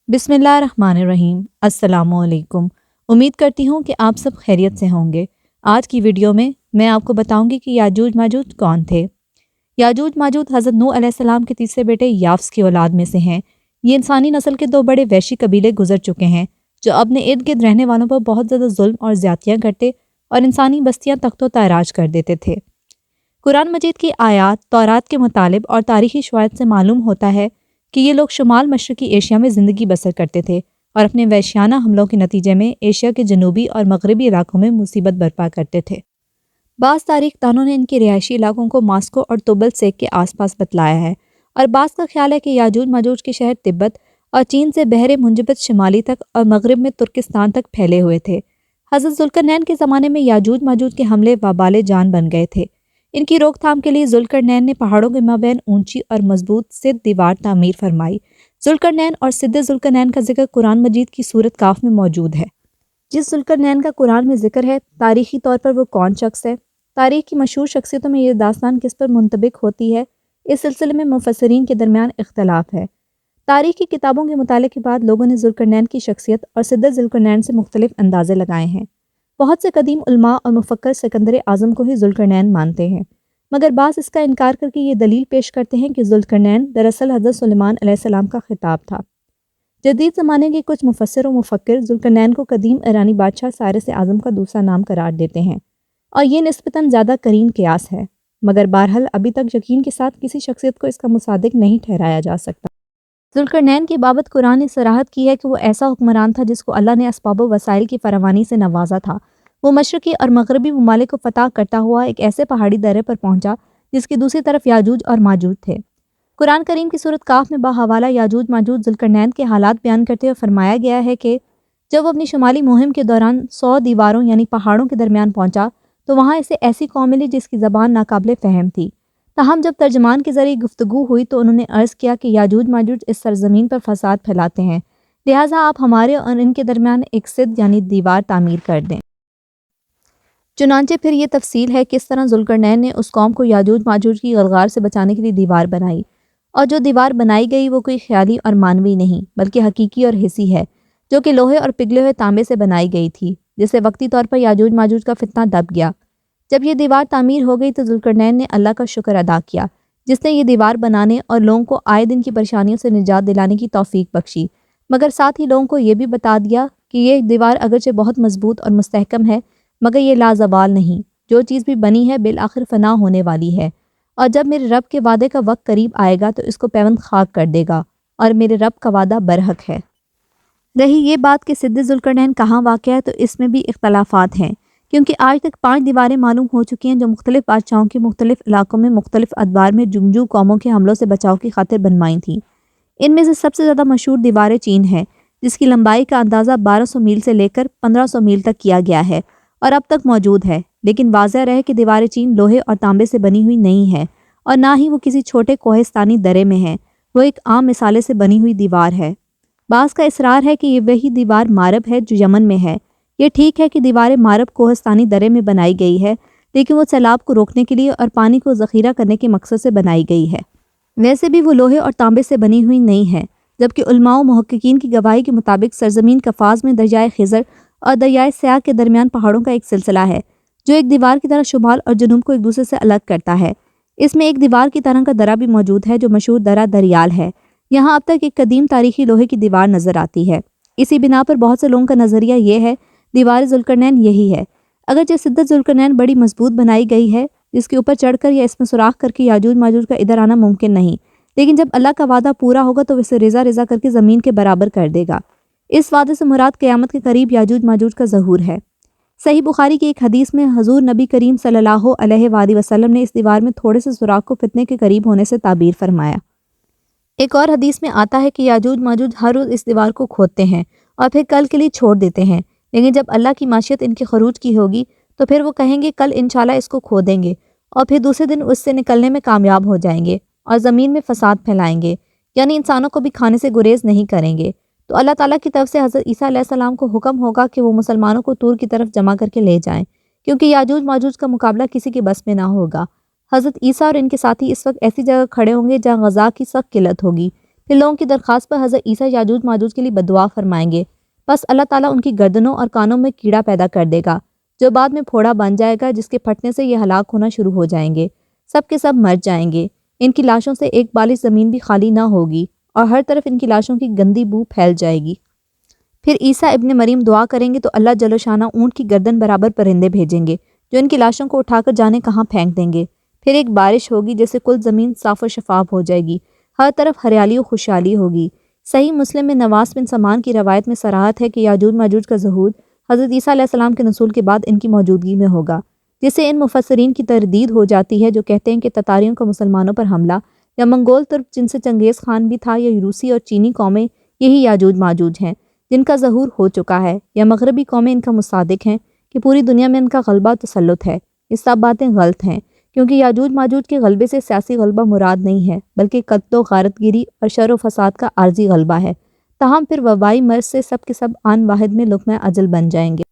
बिस्मिल्लाहिर्रहमानिर्रहीम। अस्सलामुअलैकुम। उम्मीद करती हूँ कि आप सब खैरियत से होंगे। आज की वीडियो में मैं आपको बताऊंगी कि याजूज माजूज कौन थे। याजूज माजूज हज़रत नूह अलैहिस्सलाम के तीसरे बेटे याफ्स की औलाद में से हैं। ये इंसानी नस्ल के दो बड़े वैशी कबीले गुजर चुके हैं जो अपने इर्द गिर्द रहने वालों पर बहुत ज़्यादा जुल्म और ज़्यादतियाँ करते और इंसानी बस्तियाँ तख्तो ताराज कर देते थे। कुरान मजीद की आयात तौरात के मुतालिब और तारीखी शवाहिद से मालूम होता है कि ये लोग शुमाल मशरकी एशिया में ज़िंदगी बसर करते थे और अपने वहशियाना हमलों के नतीजे में एशिया के जनूबी और मगरबी इलाकों में मुसीबत बर्पा करते थे। बाज़ तारीख दानों ने इनके रिहायशी इलाकों को मास्को और तुबल सेक के आसपास बतलाया है और बाज़ का ख्याल है कि याजूज माजूज के शहर तिब्बत और चीन से बहरे मुंजबत शिमाली तक और मगरब में तुर्किस्तान तक फैले हुए थे। हज़रत ज़ुल्करनैन के ज़माने में याजूज माजूज के हमले वबाले जान बन गए थे। इनकी रोकथाम के लिए ज़ुल्करनैन ने पहाड़ों के माबैन ऊंची और मजबूत सिद्ध दीवार तामीर फरमाई। ज़ुल्करनैन और सिद्ध ज़ुल्करनैन का जिक्र कुरान मजीद की सूरत काफ में मौजूद है। जिस ज़ुल्करनैन का कुरान में जिक्र है, तारीखी तौर पर वो कौन शख्स है? तारीख की मशहूर शख्सियतों में ये दास्तान किस पर मुंतबिक होती है, इस सिलसिले में मुफस्सरीन के दरमियान इख्तलाफ है। तारीख की किताबों के मुताले के बाद लोगों ने ज़ुल्करनैन की शख्सियत और सिद्ध ज़ुल्करनैन से मुख्तलिफ अंदाजे लगाए हैं। बहुत से कदीम उलमा और मुफक्कर सिकंदर आज़म को ही ज़ुल्करनैन मानते हैं, मगर बाज़ इसका इनकार करके ये दलील पेश करते हैं कि ज़ुल्करनैन दरअसल हज़रत सुलेमान अलैहिस्सलाम का खिताब था। जदीद ज़माने के कुछ मुफस्सिर और मुफक्किर ज़ुल्करनैन को कदीम ईरानी बादशाह साइरस आज़म का दूसरा नाम करार देते हैं और ये निस्बतन ज़्यादा करीन क़ियास है, मगर बहरहाल अभी तक यकीन के साथ किसी शख्सियत को इसका मुसादिक नहीं ठहराया जा सकता। ज़ुल्करनैन की बाबत कुरान ने सराहत की है कि वो ऐसा हुक्मरान था जिसको अल्लाह ने असबाब व वसाइल की फरावानी से नवाजा था। वो मशरकी और मगरबी ममालिक को फतह करता हुआ एक ऐसे पहाड़ी दर्रे पर पहुंचा जिसकी दूसरी तरफ याजूज और माजूज थे। कुरान करीम की सूरत काफ में बाहवाला याजूज माजूज ज़ुल्करनैन के हालात बयान करते हुए फरमाया गया है कि जब वो अपनी शुमाली मुहिम के दौरान 100 दीवारों यानी पहाड़ों के दरमियान पहुंचा तो वहाँ इसे ऐसी कौम मिली जिसकी ज़बान नाकाबिले फ़हम थी। ताहम जब तर्जमान के ज़रिए गुफ्तगू हुई तो उन्होंने अर्ज़ किया कि याजूज माजूज इस सरज़मीन पर फसाद फैलाते हैं, लिहाजा आप हमारे और इनके दरमियान एक सिद्ध यानी दीवार तामीर कर दें। चुनांचे फिर ये तफसील है किस तरह ज़ुल्करनैन ने उस कौम को याजूज माजूज की गलगार से बचाने के लिए दीवार बनाई, और जो दीवार बनाई गई वो कोई ख्याली और मानवी नहीं बल्कि हकीकी और हिस्सी है, जो कि लोहे और पिघले हुए तांबे से बनाई गई थी, जिससे वक्ती तौर पर याजूज माजूज का फितना दब गया। जब ये दीवार तामीर हो गई तो ज़ुल्करनैन ने अल्लाह का शुक्र अदा किया जिसने ये दीवार बनाने और लोगों को आए दिन की परेशानियों से निजात दिलाने की तौफीक बख्शी, मगर साथ ही लोगों को ये भी बता दिया कि ये दीवार अगरचे बहुत मजबूत और मुस्तहकम है, मगर ये लाजवाल नहीं, जो चीज़ भी बनी है बिल आखिर फ़ना होने वाली है, और जब मेरे रब के वादे का वक्त करीब आएगा तो इसको पैवंद खाक कर देगा, और मेरे रब का वादा बरहक है। रही ये बात कि सिद्ध ज़ुल्करनैन कहाँ वाक़ है, तो इसमें भी इख्तलाफात हैं, क्योंकि आज तक 5 दीवारें मालूम हो चुकी हैं जो मुख्तलिफ बादशाहों के मुख्तलिफ इलाकों में मुख्तलिफ अदवार में जुंगजू कौमों के हमलों से बचाव की खातिर बनवाई थीं। इनमें से सबसे ज़्यादा मशहूर दीवारें चीन है, जिसकी लंबाई का अंदाज़ा 1200 मील से लेकर 1500 मील तक किया गया है और अब तक मौजूद है, लेकिन वाज़ह रहे कि दीवारें चीन लोहे और तांबे से बनी हुई नहीं है और ना ही वो किसी छोटे कोहिस्तानी दर्रे में है, वो एक आम मिसाले से बनी हुई दीवार है। बाज़ का इसरार है कि ये वही दीवार मारब है जो यमन में है। ये ठीक है कि दीवारें मारब कोहिस्तानी दर्रे में बनाई गई है, लेकिन वो सैलाब को रोकने के लिए और पानी को ज़ख़ीरा करने के मकसद से बनाई गई है। वैसे भी वो लोहे और तांबे से बनी हुई नहीं है, जबकि उलमा व मुहक्किकीन की गवाही के मुताबिक सरजमीन कफ़ाज़ में दरियाए खिज़र और दरियाए सयाह के दरमियान पहाड़ों का एक सिलसिला है जो एक दीवार की तरह शुमाल और जनूब को एक दूसरे से अलग करता है। इसमें एक दीवार की तरह का दरा भी मौजूद है जो मशहूर दरा दरियाल है। यहाँ अब तक एक कदीम तारीखी लोहे की दीवार नज़र आती है। इसी बिना पर बहुत से लोगों का नज़रिया ये है दीवार ज़ुल्करनैन यही है। अगरचे सिद्ध ज़ुल्करनैन बड़ी मजबूत बनाई गई है जिसके ऊपर चढ़कर या इसमें सुराख करके याजूज माजूज का इधर आना मुमकिन नहीं, लेकिन जब अल्लाह का वादा पूरा होगा तो इसे रेज़ा रेज़ा करके ज़मीन के बराबर कर देगा। इस वादे से मुराद क़यामत के करीब याजूज माजूज का ज़हूर है। सही बुखारी की एक हदीस में हजूर नबी करीम सल्लल्लाहु अलैहि वसल्लम ने इस दीवार में थोड़े से सुराख को फितने के करीब होने से ताबीर फरमाया। एक और हदीस में आता है कि याजूज माजूज हर रोज़ इस दीवार को खोदते हैं और फिर कल के लिए छोड़ देते हैं, लेकिन जब अल्लाह की माशियत इनके खरूज की होगी तो फिर वो कहेंगे कल इंशाल्लाह इसको खोदेंगे, और फिर दूसरे दिन उससे निकलने में कामयाब हो जाएंगे और ज़मीन में फसाद फैलाएंगे, यानी इंसानों को भी खाने से गुरेज नहीं करेंगे। तो अल्लाह ताला की तरफ से हज़रत ईसा अलैहिस्सलाम को हुक्म होगा कि वो मुसलमानों को तूर की तरफ जमा करके ले जाएं, क्योंकि याजूज माजूज का मुकाबला किसी के बस में ना होगा। हज़रत ईसा और इनके साथी इस वक्त ऐसी जगह खड़े होंगे जहाँ ग़ज़ा की सख्त किल्लत होगी। پھر لوگوں کی درخواست پر حضرت عیسیٰ یاجوج ماجوج کے لیے بددعا فرمائیں گے، بس اللہ تعالیٰ ان کی گردنوں اور کانوں میں کیڑا پیدا کر دے گا جو بعد میں پھوڑا بن جائے گا، جس کے پھٹنے سے یہ ہلاک ہونا شروع ہو جائیں گے، سب کے سب مر جائیں گے، ان کی لاشوں سے ایک بالش زمین بھی خالی نہ ہوگی اور ہر طرف ان کی لاشوں کی گندی بو پھیل جائے گی۔ پھر عیسیٰ ابن مریم دعا کریں گے تو اللہ جل شانہ اونٹ کی گردن برابر پرندے بھیجیں گے جو ان کی لاشوں کو اٹھا کر جانے کہاں پھینک دیں گے۔ پھر ایک بارش ہوگی جس سے کل زمین صاف و شفاف ہو جائے گی، ہر طرف ہریالی و خوشحالی ہوگی۔ صحیح مسلم میں نواس بن سمان کی روایت میں صراحت ہے کہ یاجوج ماجوج کا ظہور حضرت عیسیٰ علیہ السلام کے نزول کے بعد ان کی موجودگی میں ہوگا، جس سے ان مفسرین کی تردید ہو جاتی ہے جو کہتے ہیں کہ تتاریوں کا مسلمانوں پر حملہ یا منگول ترک جن سے چنگیز خان بھی تھا یا روسی اور چینی قومیں یہی یاجوج ماجوج ہیں جن کا ظہور ہو چکا ہے، یا مغربی قومیں ان کا مصادق ہیں کہ پوری دنیا میں ان کا غلبہ تسلط ہے۔ یہ سب باتیں غلط ہیں، کیونکہ یاجوج ماجوج کے غلبے سے سیاسی غلبہ مراد نہیں ہے بلکہ قتل و غارت گیری اور شر و فساد کا عارضی غلبہ ہے، تاہم پھر وبائی مرض سے سب کے سب آن واحد میں لقمہ اجل بن جائیں گے۔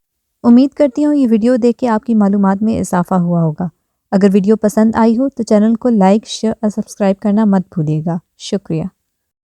امید کرتی ہوں یہ ویڈیو دیکھ کے آپ کی معلومات میں اضافہ ہوا ہوگا۔ اگر ویڈیو پسند آئی ہو تو چینل کو لائک، شیئر اور سبسکرائب کرنا مت بھولیے گا۔ شکریہ۔